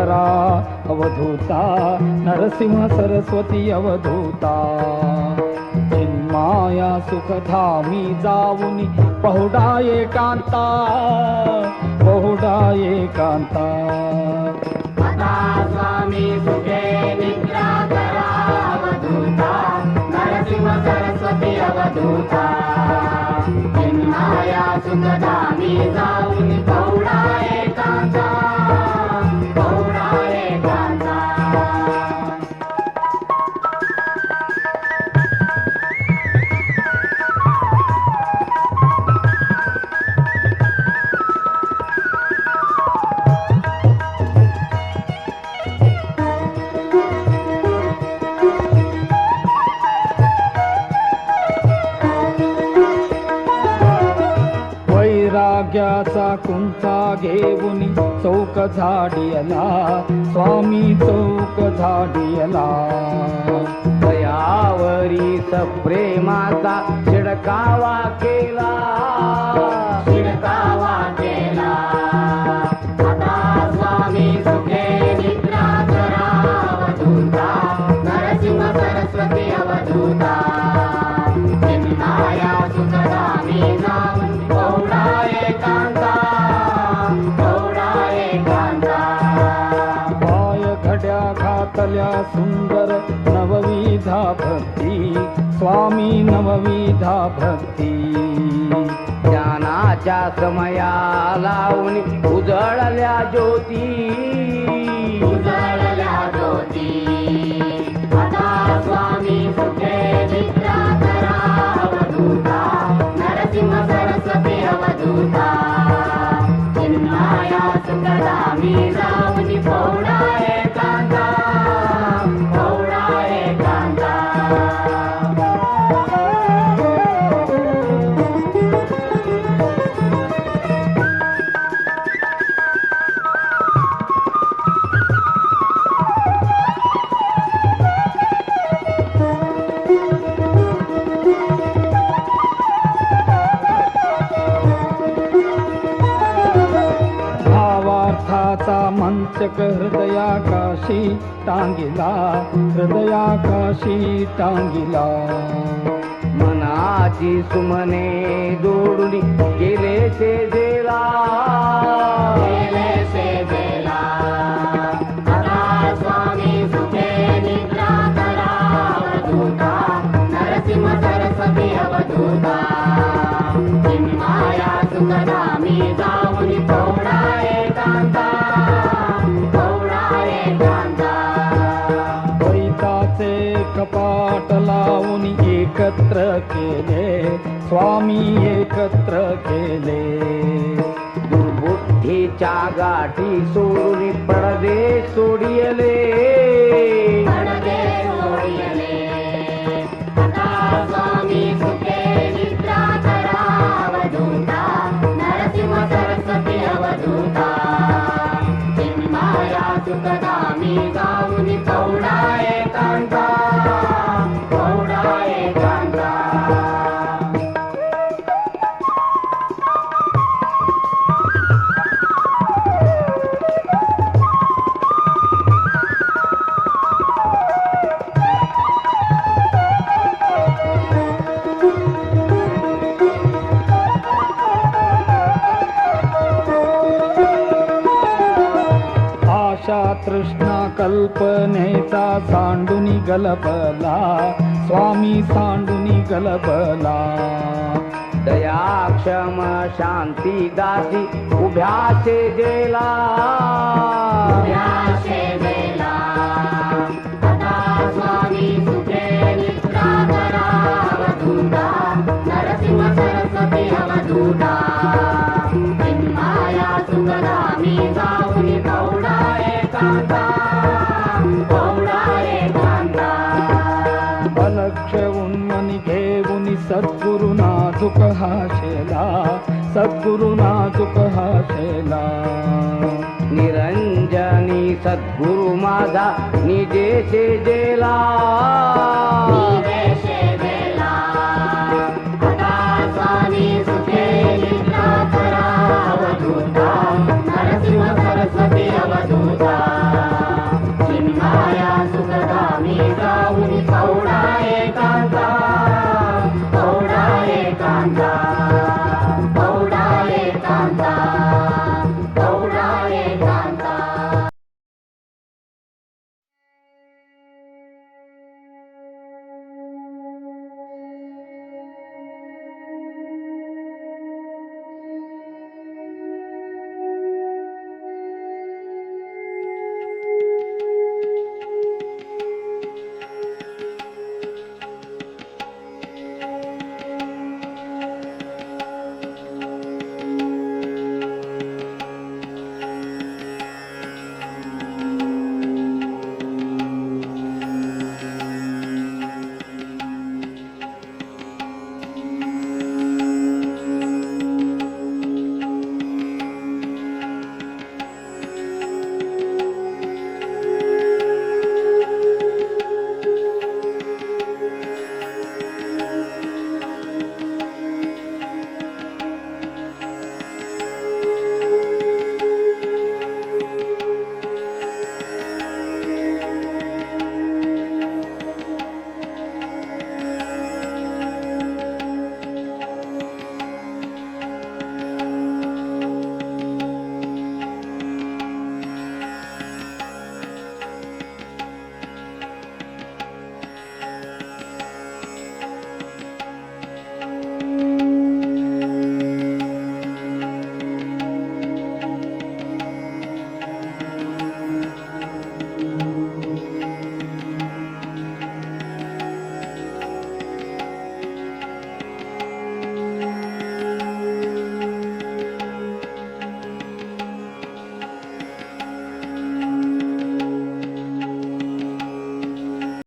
करा अवधूता, नरसिंह सरस्वती अवधूता. चिन्माया सुखधामी जाऊनी पहुडा एकांता, पहुडा एकांता. आता स्वामी सुखे निद्रा करा अवधूता, नरसिंह सरस्वती अवधूता. चिन्माया सुखधामी जाऊन पहुडा एकांता, पहुडा एकांता. वैराग्याचा कुंचा घेऊनी चौक झाडियला, स्वामी चौक झाडियला. दयावरी सप्रेमाचा शिडकावा केला, शिडकावा केला. आता स्वामी सुखे निद्रा करा अवधूता, नरसिंह सरस्वती अवधूता. चिन्माया सुखधामी जाऊन पहुडा एकांता, पहुडा एकांता. पाय घड्या घातल्या सुंदर नवविधा भक्ती, स्वामी नवविधा भक्ती. ज्ञानाच्या समया लावून उजळल्या ज्योती, उजळल्या ज्योती. आता स्वामी सुखे निद्रा करा अवधूता, नरसिंह सरस्वती अवधूता. चिन्माया सुखधामी जाऊन पहुडा एकांता, पहुडा एकांता. भावार्थाचा मंचक हृदयाकाशी टांगिला, हृदयाकाशी टांगिला. मनाची सुमने जोडून गेले सेजेला, गेले सेवेला. आता स्वामी सुखे निद्रा करा अवधूता, नरसिंह सरस्वती अवधूता. चिन्माया सुखधामी जाऊन पहुडा एकांता, पहुडा एकांता. द्वैताचे कपाट लावून एकत्र केले, स्वामी एकत्र केले. दुर्बुद्धीच्या गाठी सोडून पडदे सोडियले, पडदे सोडियले. आता स्वामी सुखे निद्रा करा अवधूता, नरसिंह सरस्वती अवधूता. चिन्माया सुखधामी जाऊन पहुडा एकांता, पहुडा एकांता. आशा तृष्णा कल्पनेचा सांडूनी गलबला, स्वामी सांडूनी गलबला. दया क्षम शांती दासी उभ्या सेजेला, उभ्या सेवेला. आता स्वामी सुखे निद्रा करा अवधूता, नरसिंह सरस्वती अवधूता. चिन्माया सुखधामी जाऊन पहुडा एकांता, पहुडा एकांता. अलक्ष उन्मनी घेऊन सद्गुरु नाजुक हाशेला, सद्गुरु नाजुक हाशेला. निरंजनी सद्गुरु माझा निजे सेजेला, निजे सेवेला. आता स्वामी सुखे निद्रा करा अवधूता, नरसिंह सरस्वती अवधूता. जाऊन कवडा